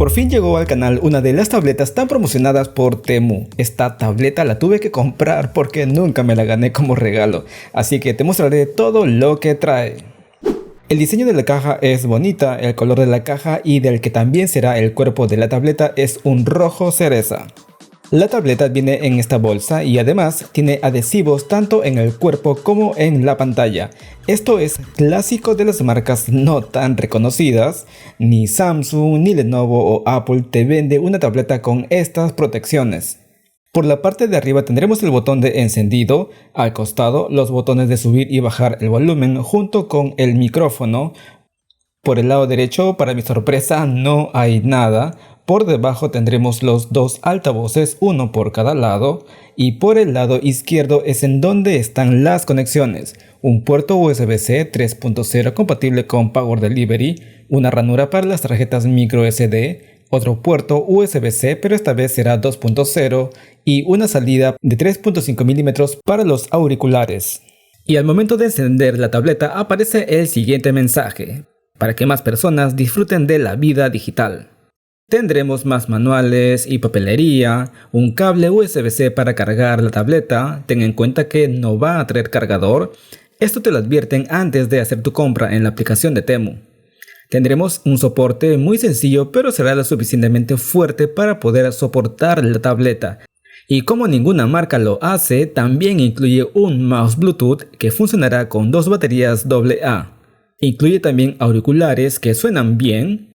Por fin llegó al canal una de las tabletas tan promocionadas por Temu. Esta tableta la tuve que comprar porque nunca me la gané como regalo, así que te mostraré todo lo que trae. El diseño de la caja es bonita, el color de la caja y del que también será el cuerpo de la tableta es un rojo cereza. La tableta viene en esta bolsa y además tiene adhesivos tanto en el cuerpo como en la pantalla. Esto es clásico de las marcas no tan reconocidas. Ni Samsung, ni Lenovo o Apple te vende una tableta con estas protecciones. Por la parte de arriba tendremos el botón de encendido, al costado los botones de subir y bajar el volumen junto con el micrófono. Por el lado derecho, para mi sorpresa, no hay nada. Por debajo tendremos los dos altavoces, uno por cada lado, y por el lado izquierdo es en donde están las conexiones. Un puerto USB-C 3.0 compatible con Power Delivery, una ranura para las tarjetas micro SD, otro puerto USB-C pero esta vez será 2.0 y una salida de 3.5 mm para los auriculares. Y al momento de encender la tableta aparece el siguiente mensaje: para que más personas disfruten de la vida digital. Tendremos más manuales y papelería, un cable USB-C para cargar la tableta. Ten en cuenta que no va a traer cargador. Esto te lo advierten antes de hacer tu compra en la aplicación de Temu. Tendremos un soporte muy sencillo, pero será lo suficientemente fuerte para poder soportar la tableta. Y como ninguna marca lo hace, también incluye un mouse Bluetooth que funcionará con dos baterías AA. Incluye también auriculares que suenan bien.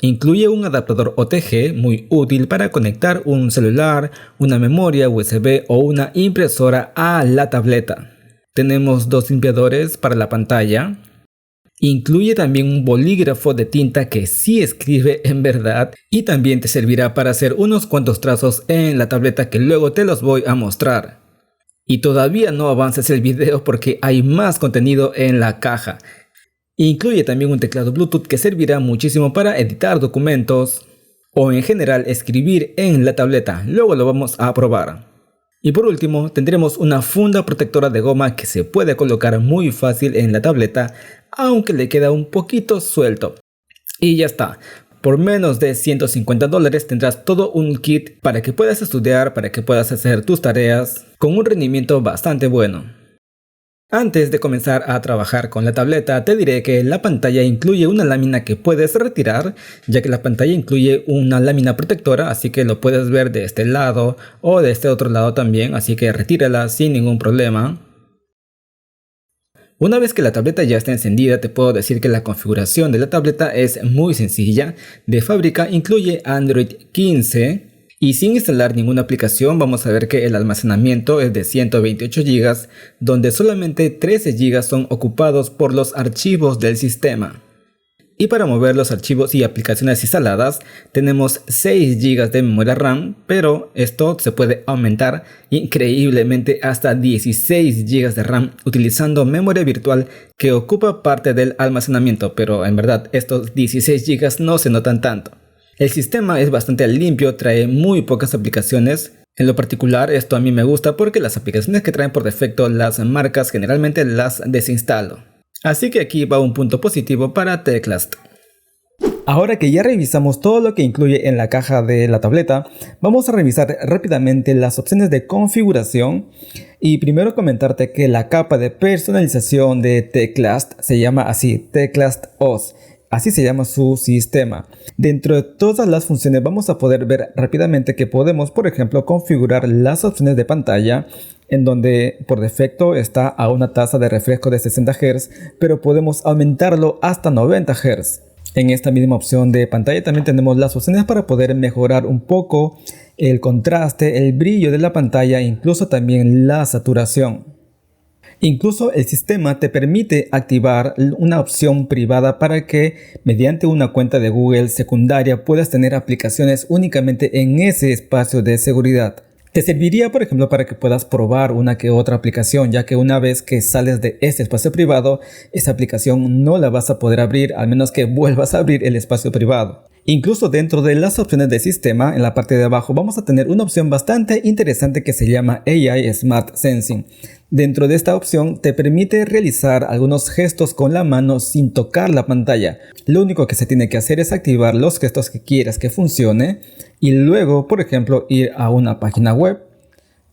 Incluye un adaptador OTG muy útil para conectar un celular, una memoria USB o una impresora a la tableta. Tenemos dos limpiadores para la pantalla. Incluye también un bolígrafo de tinta que sí escribe en verdad y también te servirá para hacer unos cuantos trazos en la tableta que luego te los voy a mostrar. Y todavía no avances el video porque hay más contenido en la caja. Incluye también un teclado Bluetooth que servirá muchísimo para editar documentos o en general escribir en la tableta. Luego lo vamos a probar. Y por último tendremos una funda protectora de goma que se puede colocar muy fácil en la tableta, aunque le queda un poquito suelto. Y ya está. Por menos de $150 tendrás todo un kit para que puedas estudiar, para que puedas hacer tus tareas con un rendimiento bastante bueno. Antes de comenzar a trabajar con la tableta, te diré que la pantalla incluye una lámina que puedes retirar, ya que la pantalla incluye una lámina protectora, así que lo puedes ver de este lado o de este otro lado también, así que retírala sin ningún problema. Una vez que la tableta ya está encendida, te puedo decir que la configuración de la tableta es muy sencilla. De fábrica incluye Android 15. Y sin instalar ninguna aplicación vamos a ver que el almacenamiento es de 128 GB, donde solamente 13 GB son ocupados por los archivos del sistema. Y para mover los archivos y aplicaciones instaladas tenemos 6 GB de memoria RAM, pero esto se puede aumentar increíblemente hasta 16 GB de RAM utilizando memoria virtual que ocupa parte del almacenamiento, pero en verdad estos 16 GB no se notan tanto. El sistema es bastante limpio, trae muy pocas aplicaciones. En lo particular esto a mí me gusta porque las aplicaciones que traen por defecto las marcas generalmente las desinstalo. Así que aquí va un punto positivo para Teclast. Ahora que ya revisamos todo lo que incluye en la caja de la tableta, vamos a revisar rápidamente las opciones de configuración. Y primero comentarte que la capa de personalización de Teclast se llama así, Teclast OS. Así se llama su sistema. Dentro de todas las funciones vamos a poder ver rápidamente que podemos, por ejemplo, configurar las opciones de pantalla, en donde por defecto está a una tasa de refresco de 60 Hz, pero podemos aumentarlo hasta 90 Hz. En esta misma opción de pantalla también tenemos las opciones para poder mejorar un poco el contraste, el brillo de la pantalla, incluso también la saturación. Incluso el sistema te permite activar una opción privada para que mediante una cuenta de Google secundaria puedas tener aplicaciones únicamente en ese espacio de seguridad. Te serviría, por ejemplo, para que puedas probar una que otra aplicación, ya que una vez que sales de este espacio privado, esa aplicación no la vas a poder abrir, al menos que vuelvas a abrir el espacio privado. Incluso dentro de las opciones de sistema, en la parte de abajo vamos a tener una opción bastante interesante que se llama AI Smart Sensing. Dentro de esta opción te permite realizar algunos gestos con la mano sin tocar la pantalla. Lo único que se tiene que hacer es activar los gestos que quieras que funcione y luego, por ejemplo, ir a una página web.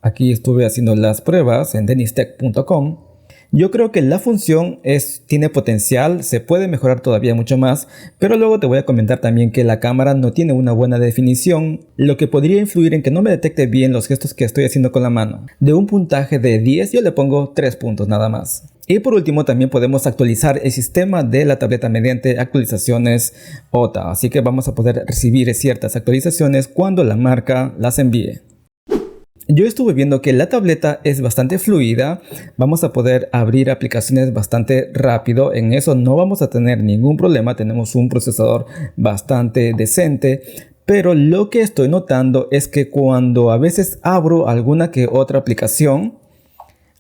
Aquí estuve haciendo las pruebas en denistech.com. Yo creo que la función tiene potencial, se puede mejorar todavía mucho más, pero luego te voy a comentar también que la cámara no tiene una buena definición, lo que podría influir en que no me detecte bien los gestos que estoy haciendo con la mano. De un puntaje de 10 yo le pongo 3 puntos nada más. Y por último también podemos actualizar el sistema de la tableta mediante actualizaciones OTA, así que vamos a poder recibir ciertas actualizaciones cuando la marca las envíe. Yo estuve viendo que la tableta es bastante fluida, vamos a poder abrir aplicaciones bastante rápido, en eso no vamos a tener ningún problema, tenemos un procesador bastante decente, pero lo que estoy notando es que cuando a veces abro alguna que otra aplicación,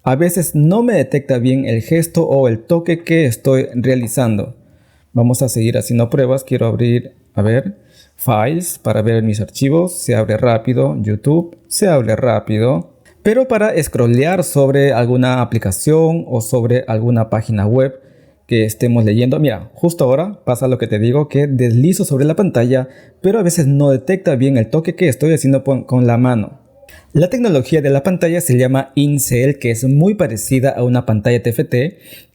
a veces no me detecta bien el gesto o el toque que estoy realizando. Vamos a seguir haciendo pruebas, quiero abrir, Files para ver mis archivos, se abre rápido. YouTube, se abre rápido. Pero para scrollear sobre alguna aplicación o sobre alguna página web que estemos leyendo, mira, justo ahora pasa lo que te digo, que deslizo sobre la pantalla, pero a veces no detecta bien el toque que estoy haciendo con la mano. La tecnología de la pantalla se llama InCell, que es muy parecida a una pantalla TFT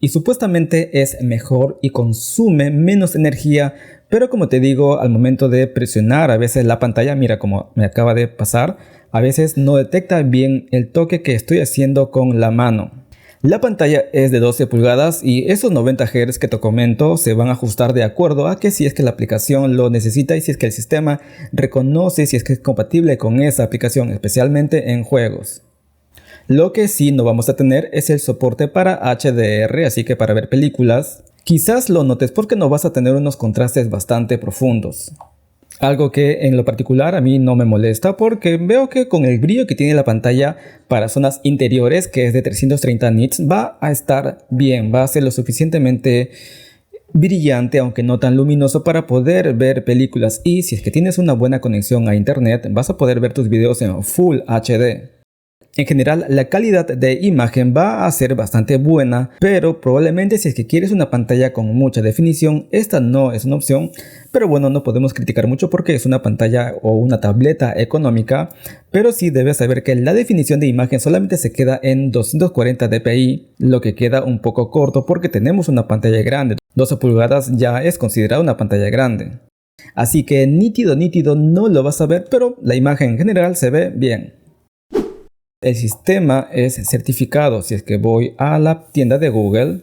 y supuestamente es mejor y consume menos energía, pero como te digo, al momento de presionar a veces la pantalla, mira como me acaba de pasar, a veces no detecta bien el toque que estoy haciendo con la mano. La pantalla es de 12 pulgadas y esos 90 Hz que te comento se van a ajustar de acuerdo a que si es que la aplicación lo necesita y si es que el sistema reconoce si es que es compatible con esa aplicación, especialmente en juegos. Lo que sí no vamos a tener es el soporte para HDR, así que para ver películas, quizás lo notes porque no vas a tener unos contrastes bastante profundos. Algo que en lo particular a mí no me molesta porque veo que con el brillo que tiene la pantalla para zonas interiores, que es de 330 nits, va a estar bien, va a ser lo suficientemente brillante aunque no tan luminoso para poder ver películas, y si es que tienes una buena conexión a internet vas a poder ver tus videos en Full HD. En general, la calidad de imagen va a ser bastante buena, pero probablemente si es que quieres una pantalla con mucha definición, esta no es una opción. Pero bueno, no podemos criticar mucho porque es una pantalla o una tableta económica, pero sí debes saber que la definición de imagen solamente se queda en 240 dpi, lo que queda un poco corto porque tenemos una pantalla grande. 12 pulgadas ya es considerada una pantalla grande. Así que nítido no lo vas a ver, pero la imagen en general se ve bien. El sistema es certificado. Si es que voy a la tienda de Google,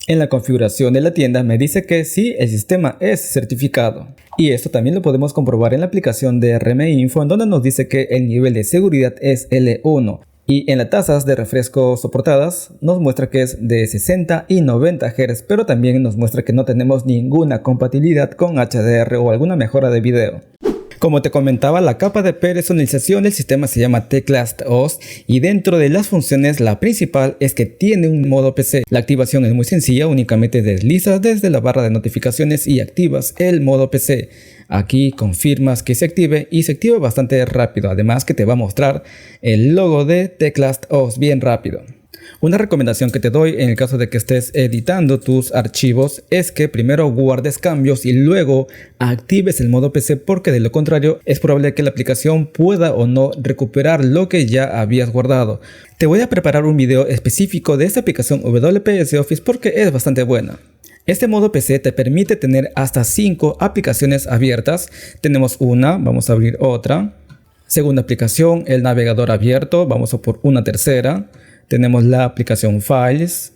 en la configuración de la tienda me dice que sí, el sistema es certificado. Y esto también lo podemos comprobar en la aplicación de RMI Info, en donde nos dice que el nivel de seguridad es L1. Y en las tasas de refresco soportadas nos muestra que es de 60 y 90 Hz, pero también nos muestra que no tenemos ninguna compatibilidad con HDR o alguna mejora de video. Como te comentaba, la capa de personalización del sistema se llama Teclast OS y dentro de las funciones la principal es que tiene un modo PC. La activación es muy sencilla, únicamente deslizas desde la barra de notificaciones y activas el modo PC. Aquí confirmas que se active y se activa bastante rápido, además que te va a mostrar el logo de Teclast OS bien rápido. Una recomendación que te doy en el caso de que estés editando tus archivos es que primero guardes cambios y luego actives el modo PC, porque de lo contrario es probable que la aplicación pueda o no recuperar lo que ya habías guardado. Te voy a preparar un video específico de esta aplicación WPS Office porque es bastante buena. Este modo PC te permite tener hasta 5 aplicaciones abiertas. Tenemos una, vamos a abrir otra. Segunda aplicación, el navegador abierto, vamos a por una tercera. Tenemos la aplicación Files.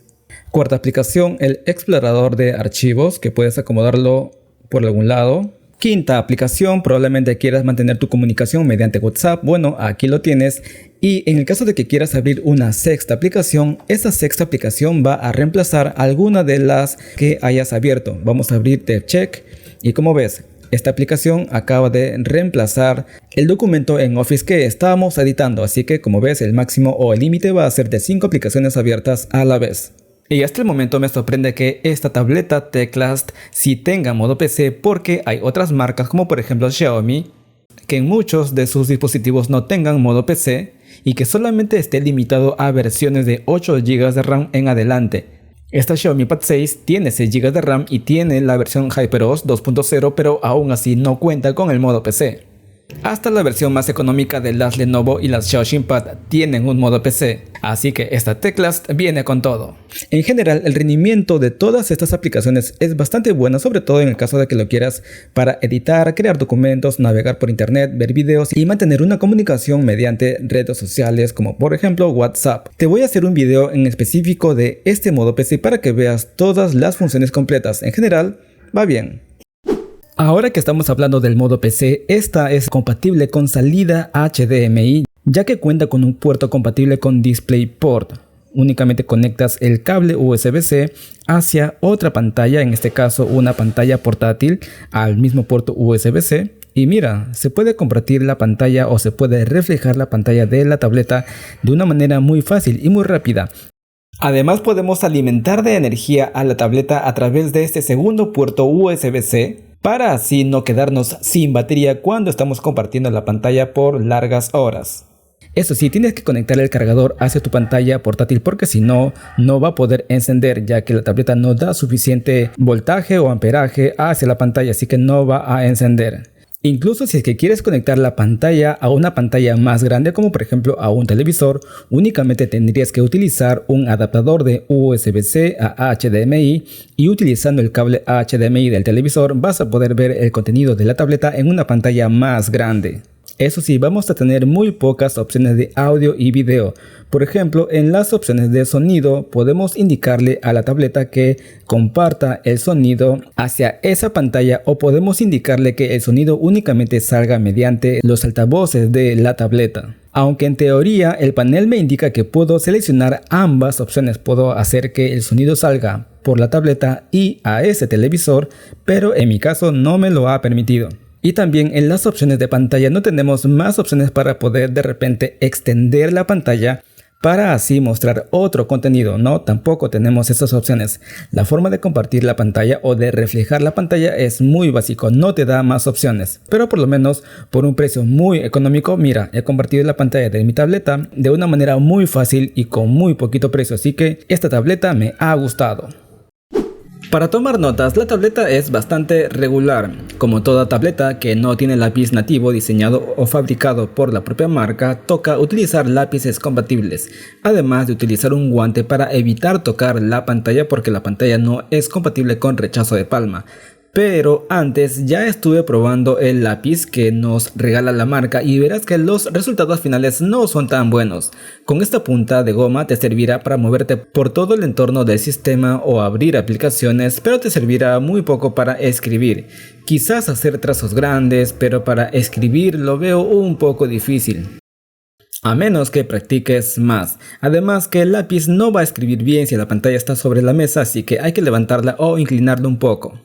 Cuarta aplicación, el explorador de archivos, que puedes acomodarlo por algún lado. Quinta aplicación, probablemente quieras mantener tu comunicación mediante WhatsApp. Bueno, aquí lo tienes. Y en el caso de que quieras abrir una sexta aplicación, esa sexta aplicación va a reemplazar alguna de las que hayas abierto. Vamos a abrir DevCheck y como ves, esta aplicación acaba de reemplazar el documento en Office que estábamos editando, así que como ves el máximo o el límite va a ser de 5 aplicaciones abiertas a la vez. Y hasta el momento me sorprende que esta tableta Teclast sí tenga modo PC, porque hay otras marcas como por ejemplo Xiaomi que en muchos de sus dispositivos no tengan modo PC y que solamente esté limitado a versiones de 8 GB de RAM en adelante. Esta Xiaomi Pad 6 tiene 6 GB de RAM y tiene la versión HyperOS 2.0, pero aún así no cuenta con el modo PC. Hasta la versión más económica de las Lenovo y las Xiaomi Pad tienen un modo PC, así que esta Teclast viene con todo. En general, el rendimiento de todas estas aplicaciones es bastante bueno, sobre todo en el caso de que lo quieras para editar, crear documentos, navegar por internet, ver videos y mantener una comunicación mediante redes sociales como por ejemplo WhatsApp. Te voy a hacer un video en específico de este modo PC para que veas todas las funciones completas. En general, va bien. Ahora que estamos hablando del modo PC, esta es compatible con salida HDMI, ya que cuenta con un puerto compatible con DisplayPort. Únicamente conectas el cable USB-C hacia otra pantalla, en este caso una pantalla portátil, al mismo puerto USB-C. Y mira, se puede compartir la pantalla o se puede reflejar la pantalla de la tableta de una manera muy fácil y muy rápida. Además podemos alimentar de energía a la tableta a través de este segundo puerto USB-C, para así no quedarnos sin batería cuando estamos compartiendo la pantalla por largas horas. Eso sí, tienes que conectar el cargador hacia tu pantalla portátil porque si no, no va a poder encender, ya que la tableta no da suficiente voltaje o amperaje hacia la pantalla, así que no va a encender. Incluso si es que quieres conectar la pantalla a una pantalla más grande, como por ejemplo a un televisor, únicamente tendrías que utilizar un adaptador de USB-C a HDMI, y utilizando el cable HDMI del televisor vas a poder ver el contenido de la tableta en una pantalla más grande. Eso sí, vamos a tener muy pocas opciones de audio y video. Por ejemplo, en las opciones de sonido podemos indicarle a la tableta que comparta el sonido hacia esa pantalla, o podemos indicarle que el sonido únicamente salga mediante los altavoces de la tableta. Aunque en teoría el panel me indica que puedo seleccionar ambas opciones, puedo hacer que el sonido salga por la tableta y a ese televisor, pero en mi caso no me lo ha permitido. Y también en las opciones de pantalla no tenemos más opciones para poder de repente extender la pantalla para así mostrar otro contenido. No, tampoco tenemos esas opciones. La forma de compartir la pantalla o de reflejar la pantalla es muy básico, no te da más opciones. Pero por lo menos por un precio muy económico, mira, he compartido la pantalla de mi tableta de una manera muy fácil y con muy poquito precio, así que esta tableta me ha gustado. Para tomar notas, la tableta es bastante regular. Como toda tableta que no tiene lápiz nativo diseñado o fabricado por la propia marca, toca utilizar lápices compatibles, además de utilizar un guante para evitar tocar la pantalla porque la pantalla no es compatible con rechazo de palma. Pero antes ya estuve probando el lápiz que nos regala la marca y verás que los resultados finales no son tan buenos. Con esta punta de goma te servirá para moverte por todo el entorno del sistema o abrir aplicaciones, pero te servirá muy poco para escribir. Quizás hacer trazos grandes, pero para escribir lo veo un poco difícil, a menos que practiques más. Además que el lápiz no va a escribir bien si la pantalla está sobre la mesa, así que hay que levantarla o inclinarla un poco.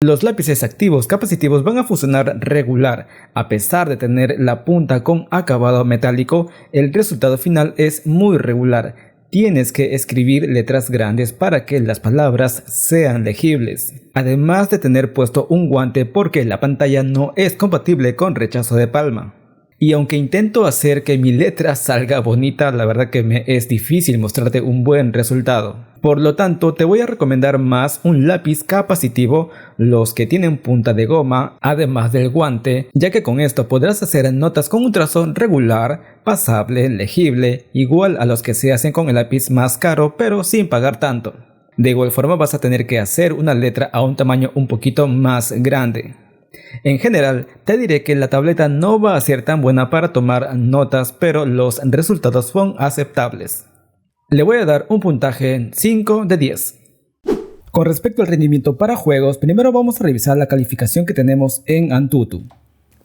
Los lápices activos capacitivos van a funcionar regular. A pesar de tener la punta con acabado metálico, el resultado final es muy regular. Tienes que escribir letras grandes para que las palabras sean legibles. Además de tener puesto un guante porque la pantalla no es compatible con rechazo de palma. Y aunque intento hacer que mi letra salga bonita, la verdad que me es difícil mostrarte un buen resultado. Por lo tanto, te voy a recomendar más un lápiz capacitivo, los que tienen punta de goma, además del guante, ya que con esto podrás hacer notas con un trazo regular, pasable, legible, igual a los que se hacen con el lápiz más caro, pero sin pagar tanto. De igual forma vas a tener que hacer una letra a un tamaño un poquito más grande. En general, te diré que la tableta no va a ser tan buena para tomar notas, pero los resultados son aceptables. Le voy a dar un puntaje 5 de 10. Con respecto al rendimiento para juegos, primero vamos a revisar la calificación que tenemos en Antutu.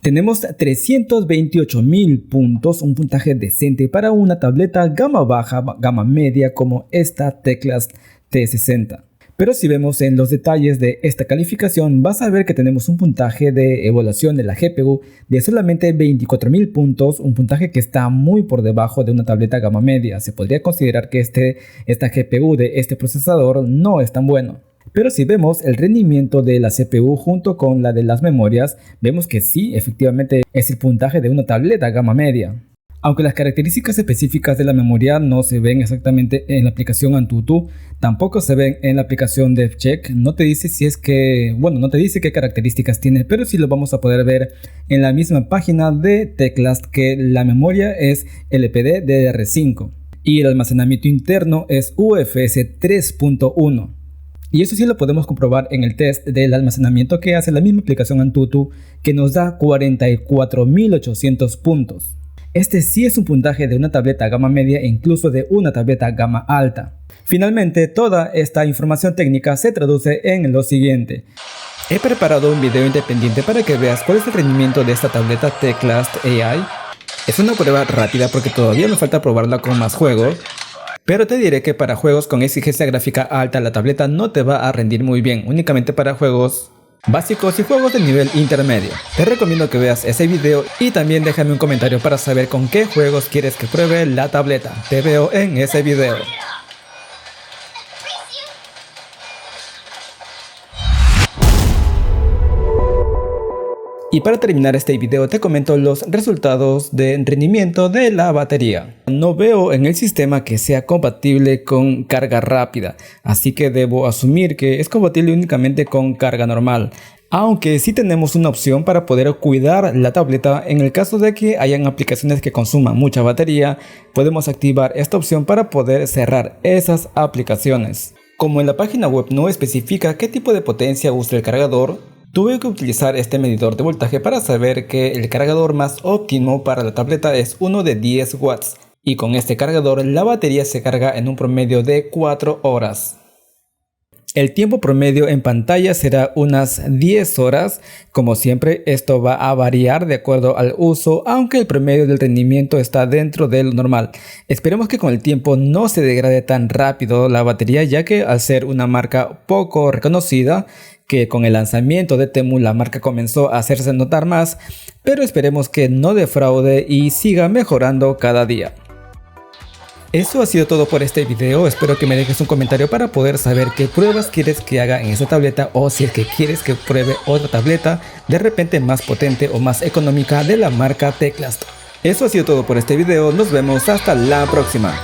Tenemos 328.000 puntos, un puntaje decente para una tableta gama baja, gama media como esta Teclast T60. Pero si vemos en los detalles de esta calificación, vas a ver que tenemos un puntaje de evaluación de la GPU de solamente 24.000 puntos, un puntaje que está muy por debajo de una tableta gama media. Se podría considerar que esta GPU de este procesador no es tan bueno. Pero si vemos el rendimiento de la CPU junto con la de las memorias, vemos que sí, efectivamente es el puntaje de una tableta gama media. Aunque las características específicas de la memoria no se ven exactamente en la aplicación AnTuTu, tampoco se ven en la aplicación DevCheck. No te dice no te dice qué características tiene, pero sí lo vamos a poder ver en la misma página de Teclast, que la memoria es LPDDR5 y el almacenamiento interno es UFS 3.1. Y eso sí lo podemos comprobar en el test del almacenamiento que hace la misma aplicación AnTuTu, que nos da 44.800 puntos. Este sí es un puntaje de una tableta gama media e incluso de una tableta gama alta. Finalmente, toda esta información técnica se traduce en lo siguiente. He preparado un video independiente para que veas cuál es el rendimiento de esta tableta Teclast AI. Es una prueba rápida porque todavía me falta probarla con más juegos, pero te diré que para juegos con exigencia gráfica alta la tableta no te va a rendir muy bien, únicamente para juegos básicos y juegos de nivel intermedio. Te recomiendo que veas ese video y también déjame un comentario para saber con qué juegos quieres que pruebe la tableta. Te veo en ese video. Y para terminar este video te comento los resultados de rendimiento de la batería. No veo en el sistema que sea compatible con carga rápida, así que debo asumir que es compatible únicamente con carga normal. Aunque sí tenemos una opción para poder cuidar la tableta en el caso de que hayan aplicaciones que consuman mucha batería, podemos activar esta opción para poder cerrar esas aplicaciones. Como en la página web no especifica qué tipo de potencia usa el cargador, tuve que utilizar este medidor de voltaje para saber que el cargador más óptimo para la tableta es uno de 10 watts y con este cargador la batería se carga en un promedio de 4 horas. El tiempo promedio en pantalla será unas 10 horas, como siempre esto va a variar de acuerdo al uso, aunque el promedio del rendimiento está dentro de lo normal. Esperemos que con el tiempo no se degrade tan rápido la batería, ya que al ser una marca poco reconocida, que con el lanzamiento de Temu la marca comenzó a hacerse notar más, pero esperemos que no defraude y siga mejorando cada día. Eso ha sido todo por este video, espero que me dejes un comentario para poder saber qué pruebas quieres que haga en esta tableta o si es que quieres que pruebe otra tableta de repente más potente o más económica de la marca Teclast. Eso ha sido todo por este video, nos vemos hasta la próxima.